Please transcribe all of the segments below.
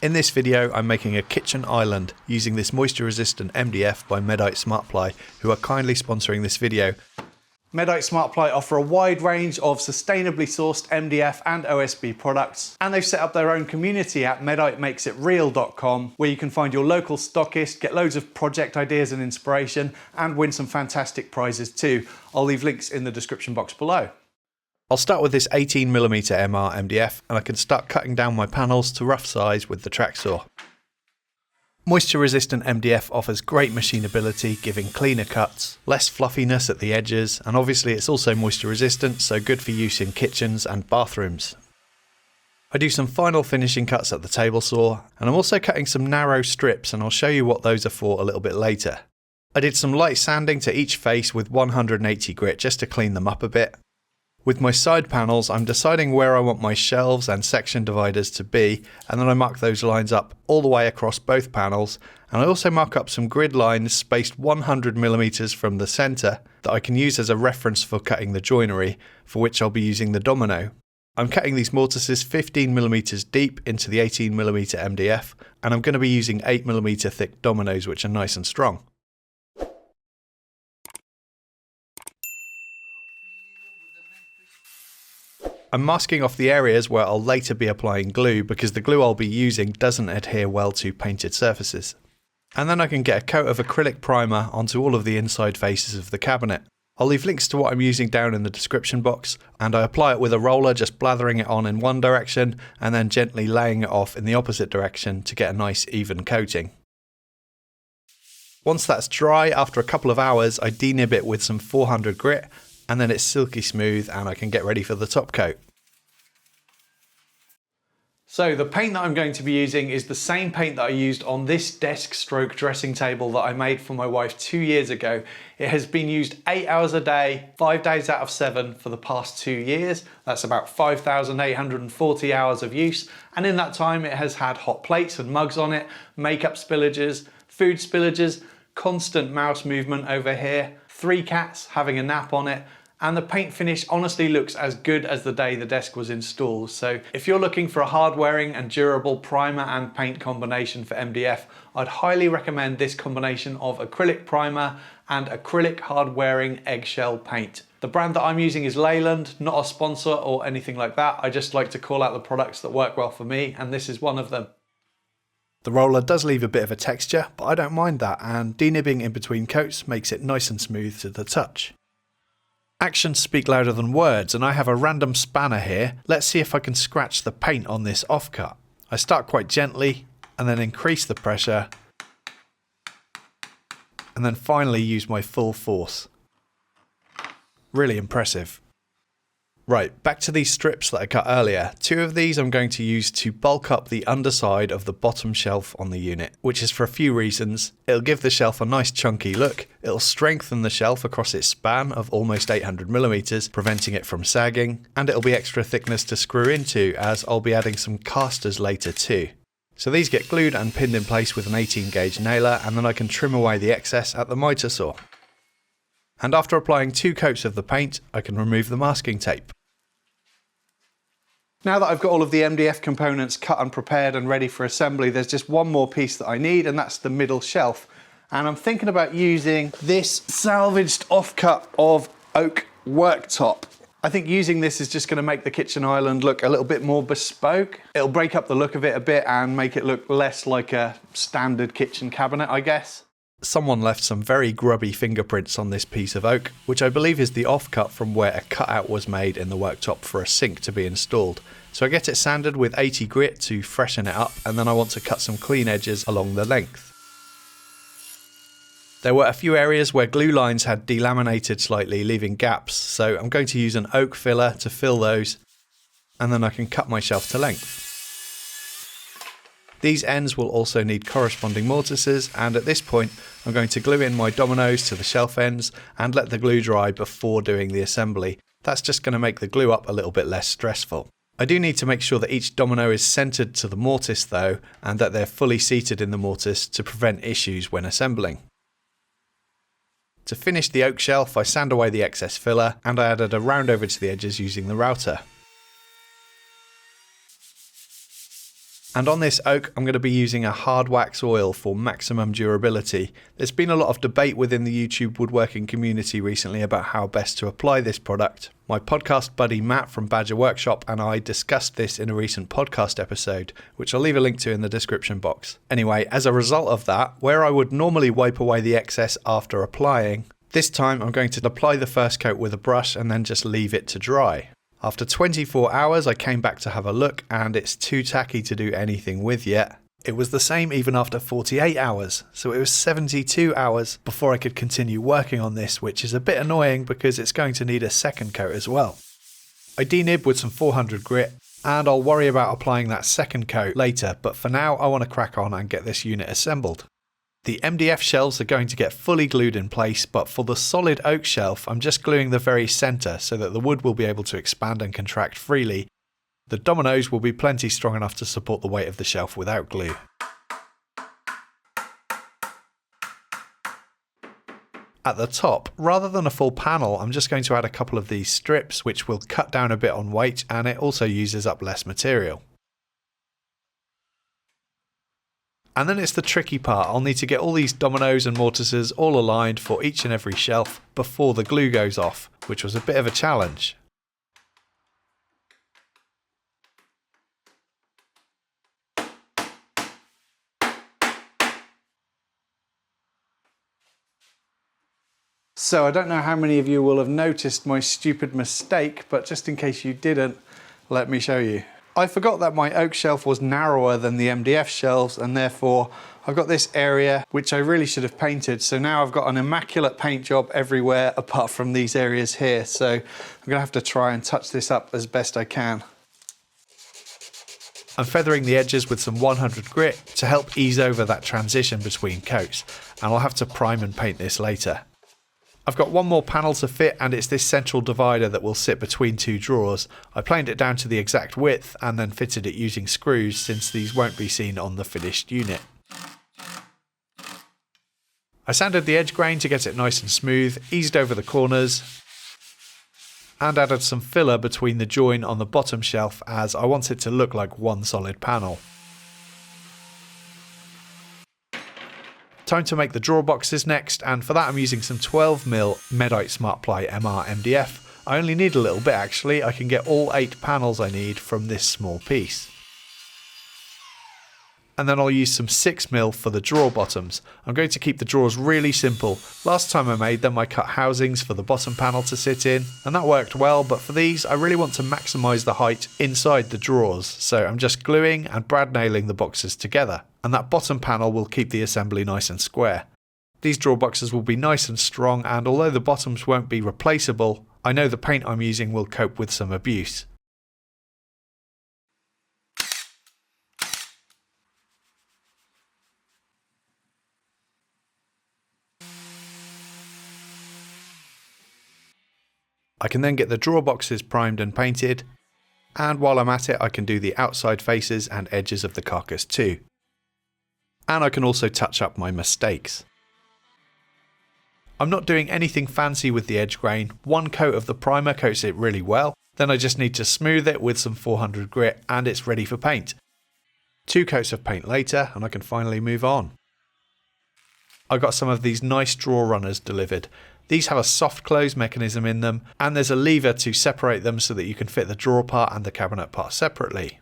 In this video I'm making a kitchen island using this moisture resistant MDF by MEDITE SMARTPLY, who are kindly sponsoring this video. MEDITE SMARTPLY offer a wide range of sustainably sourced MDF and OSB products, and they've set up their own community at meditemakesitreal.com, where you can find your local stockist, get loads of project ideas and inspiration, and win some fantastic prizes too. I'll leave links in the description box below. I'll start with this 18mm MR MDF, and I can start cutting down my panels to rough size with the track saw. Moisture resistant MDF offers great machinability, giving cleaner cuts, less fluffiness at the edges, and obviously it's also moisture resistant, so good for use in kitchens and bathrooms. I do some final finishing cuts at the table saw, and I'm also cutting some narrow strips, and I'll show you what those are for a little bit later. I did some light sanding to each face with 180 grit just to clean them up a bit. With my side panels, I'm deciding where I want my shelves and section dividers to be, and then I mark those lines up all the way across both panels, and I also mark up some grid lines spaced 100mm from the centre that I can use as a reference for cutting the joinery, for which I'll be using the domino. I'm cutting these mortises 15mm deep into the 18mm MDF, and I'm going to be using 8mm thick dominoes, which are nice and strong. I'm masking off the areas where I'll later be applying glue, because the glue I'll be using doesn't adhere well to painted surfaces. And then I can get a coat of acrylic primer onto all of the inside faces of the cabinet. I'll leave links to what I'm using down in the description box, and I apply it with a roller, just blathering it on in one direction and then gently laying it off in the opposite direction to get a nice even coating. Once that's dry, after a couple of hours, I denib it with some 400 grit, and then it's silky smooth and I can get ready for the top coat. So the paint that I'm going to be using is the same paint that I used on this desk stroke dressing table that I made for my wife 2 years ago. It has been used 8 hours a day, 5 days out of 7 for the past 2 years. That's about 5,840 hours of use. And in that time it has had hot plates and mugs on it, makeup spillages, food spillages, constant mouse movement over here, 3 cats having a nap on it, and the paint finish honestly looks as good as the day the desk was installed. So if you're looking for a hard wearing and durable primer and paint combination for MDF, I'd highly recommend this combination of acrylic primer and acrylic hard wearing eggshell paint. The brand that I'm using is Leyland, not a sponsor or anything like that. I just like to call out the products that work well for me, and this is one of them. The roller does leave a bit of a texture, but I don't mind that, and denibbing in between coats makes it nice and smooth to the touch. Actions speak louder than words, and I have a random spanner here. Let's see if I can scratch the paint on this offcut. I start quite gently and then increase the pressure, and then finally use my full force. Really impressive. Right, back to these strips that I cut earlier. 2 of these I'm going to use to bulk up the underside of the bottom shelf on the unit, which is for a few reasons. It'll give the shelf a nice chunky look, it'll strengthen the shelf across its span of almost 800mm, preventing it from sagging, and it'll be extra thickness to screw into, as I'll be adding some casters later too. So these get glued and pinned in place with an 18 gauge nailer, and then I can trim away the excess at the miter saw. And after applying 2 coats of the paint, I can remove the masking tape. Now that I've got all of the MDF components cut and prepared and ready for assembly, there's just one more piece that I need, and that's the middle shelf. And I'm thinking about using this salvaged offcut of oak worktop. I think using this is just going to make the kitchen island look a little bit more bespoke. It'll break up the look of it a bit and make it look less like a standard kitchen cabinet, I guess. Someone left some very grubby fingerprints on this piece of oak, which I believe is the offcut from where a cutout was made in the worktop for a sink to be installed. So I get it sanded with 80 grit to freshen it up, and then I want to cut some clean edges along the length. There were a few areas where glue lines had delaminated slightly, leaving gaps, so I'm going to use an oak filler to fill those, and then I can cut my shelf to length. These ends will also need corresponding mortises, and at this point I'm going to glue in my dominoes to the shelf ends and let the glue dry before doing the assembly. That's just going to make the glue up a little bit less stressful. I do need to make sure that each domino is centered to the mortise though, and that they're fully seated in the mortise to prevent issues when assembling. To finish the oak shelf, I sand away the excess filler, and I added a round over to the edges using the router. And on this oak, I'm going to be using a hard wax oil for maximum durability. There's been a lot of debate within the YouTube woodworking community recently about how best to apply this product. My podcast buddy Matt from Badger Workshop and I discussed this in a recent podcast episode, which I'll leave a link to in the description box. Anyway, as a result of that, where I would normally wipe away the excess after applying, this time I'm going to apply the first coat with a brush and then just leave it to dry. After 24 hours, I came back to have a look and it's too tacky to do anything with yet. It was the same even after 48 hours, so it was 72 hours before I could continue working on this, which is a bit annoying because it's going to need a second coat as well. I denib with some 400 grit and I'll worry about applying that second coat later, but for now I want to crack on and get this unit assembled. The MDF shelves are going to get fully glued in place, but for the solid oak shelf, I'm just gluing the very centre so that the wood will be able to expand and contract freely. The dominoes will be plenty strong enough to support the weight of the shelf without glue. At the top, rather than a full panel, I'm just going to add a couple of these strips, which will cut down a bit on weight and it also uses up less material. And then it's the tricky part. I'll need to get all these dominoes and mortises all aligned for each and every shelf before the glue goes off, which was a bit of a challenge. So I don't know how many of you will have noticed my stupid mistake, but just in case you didn't, let me show you. I forgot that my oak shelf was narrower than the MDF shelves and therefore I've got this area which I really should have painted. So now I've got an immaculate paint job everywhere apart from these areas here. So I'm going to have to try and touch this up as best I can. I'm feathering the edges with some 100 grit to help ease over that transition between coats, and I'll have to prime and paint this later. I've got one more panel to fit and it's this central divider that will sit between two drawers. I planed it down to the exact width and then fitted it using screws since these won't be seen on the finished unit. I sanded the edge grain to get it nice and smooth, eased over the corners and added some filler between the join on the bottom shelf as I want it to look like one solid panel. Time to make the drawer boxes next, and for that I'm using some 12mm MEDITE SMARTPLY MR MDF. I only need a little bit actually, I can get all 8 panels I need from this small piece. And then I'll use some 6mm for the drawer bottoms. I'm going to keep the drawers really simple. Last time I made them I cut housings for the bottom panel to sit in, and that worked well, but for these I really want to maximise the height inside the drawers, so I'm just gluing and brad nailing the boxes together. And that bottom panel will keep the assembly nice and square. These drawer boxes will be nice and strong, and although the bottoms won't be replaceable, I know the paint I'm using will cope with some abuse. I can then get the drawer boxes primed and painted, and while I'm at it I can do the outside faces and edges of the carcass too. And I can also touch up my mistakes. I'm not doing anything fancy with the edge grain. One coat of the primer coats it really well, then I just need to smooth it with some 400 grit and it's ready for paint. 2 coats of paint later and I can finally move on. I got some of these nice drawer runners delivered. These have a soft close mechanism in them and there's a lever to separate them so that you can fit the drawer part and the cabinet part separately.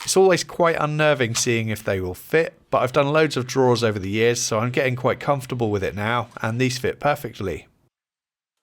It's always quite unnerving seeing if they will fit, but I've done loads of drawers over the years so I'm getting quite comfortable with it now and these fit perfectly.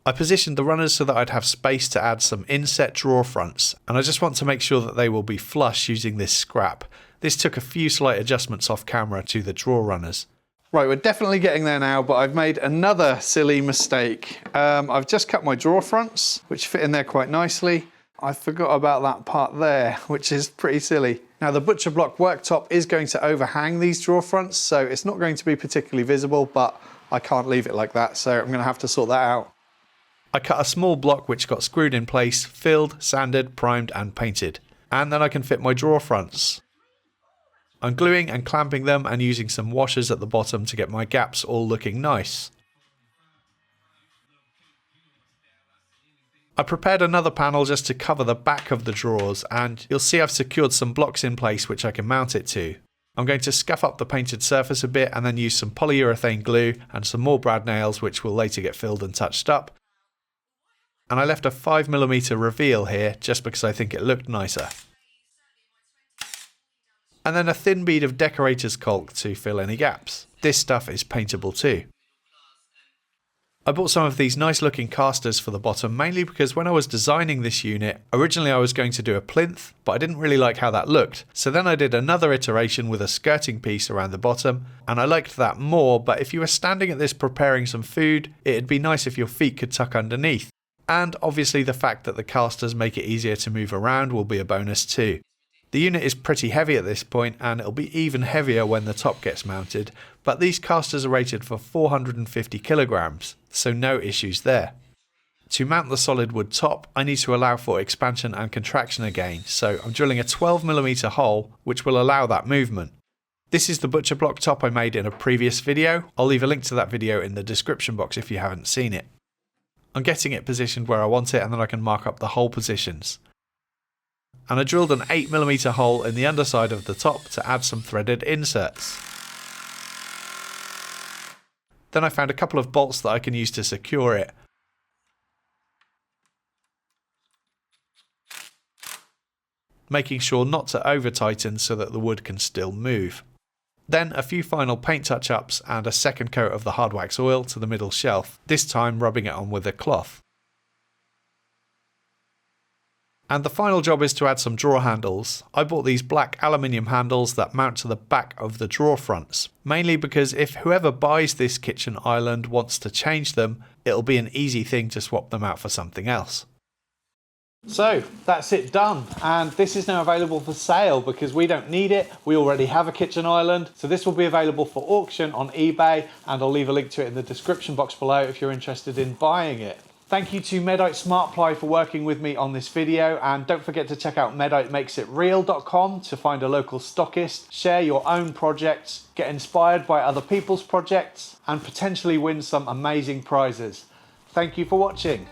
I positioned the runners so that I'd have space to add some inset drawer fronts, and I just want to make sure that they will be flush using this scrap. This took a few slight adjustments off camera to the drawer runners. Right, we're definitely getting there now, but I've made another silly mistake. I've just cut my drawer fronts, which fit in there quite nicely. I forgot about that part there, which is pretty silly. Now the butcher block worktop is going to overhang these drawer fronts, so it's not going to be particularly visible, but I can't leave it like that, so I'm going to have to sort that out. I cut a small block which got screwed in place, filled, sanded, primed and painted. And then I can fit my drawer fronts. I'm gluing and clamping them and using some washers at the bottom to get my gaps all looking nice. I prepared another panel just to cover the back of the drawers, and you'll see I've secured some blocks in place which I can mount it to. I'm going to scuff up the painted surface a bit and then use some polyurethane glue and some more brad nails which will later get filled and touched up. And I left a 5mm reveal here just because I think it looked nicer. And then a thin bead of decorator's caulk to fill any gaps. This stuff is paintable too. I bought some of these nice looking casters for the bottom mainly because when I was designing this unit, originally I was going to do a plinth, but I didn't really like how that looked. So then I did another iteration with a skirting piece around the bottom, and I liked that more, but if you were standing at this preparing some food, it'd be nice if your feet could tuck underneath. And obviously the fact that the casters make it easier to move around will be a bonus too. The unit is pretty heavy at this point, and it'll be even heavier when the top gets mounted, but these casters are rated for 450 kilograms, so no issues there. To mount the solid wood top, I need to allow for expansion and contraction again, so I'm drilling a 12mm hole which will allow that movement. This is the butcher block top I made in a previous video. I'll leave a link to that video in the description box if you haven't seen it. I'm getting it positioned where I want it, and then I can mark up the hole positions. And I drilled an 8mm hole in the underside of the top to add some threaded inserts. Then I found a couple of bolts that I can use to secure it. Making sure not to over tighten so that the wood can still move. Then a few final paint touch-ups and a second coat of the hard wax oil to the middle shelf, this time rubbing it on with a cloth. And the final job is to add some drawer handles. I bought these black aluminium handles that mount to the back of the drawer fronts, mainly because if whoever buys this kitchen island wants to change them, it'll be an easy thing to swap them out for something else. So that's it done, and this is now available for sale because we don't need it. We already have a kitchen island, so this will be available for auction on eBay, and I'll leave a link to it in the description box below if you're interested in buying it. Thank you to MEDITE SMARTPLY for working with me on this video, and don't forget to check out meditemakesitreal.com to find a local stockist, share your own projects, get inspired by other people's projects, and potentially win some amazing prizes. Thank you for watching.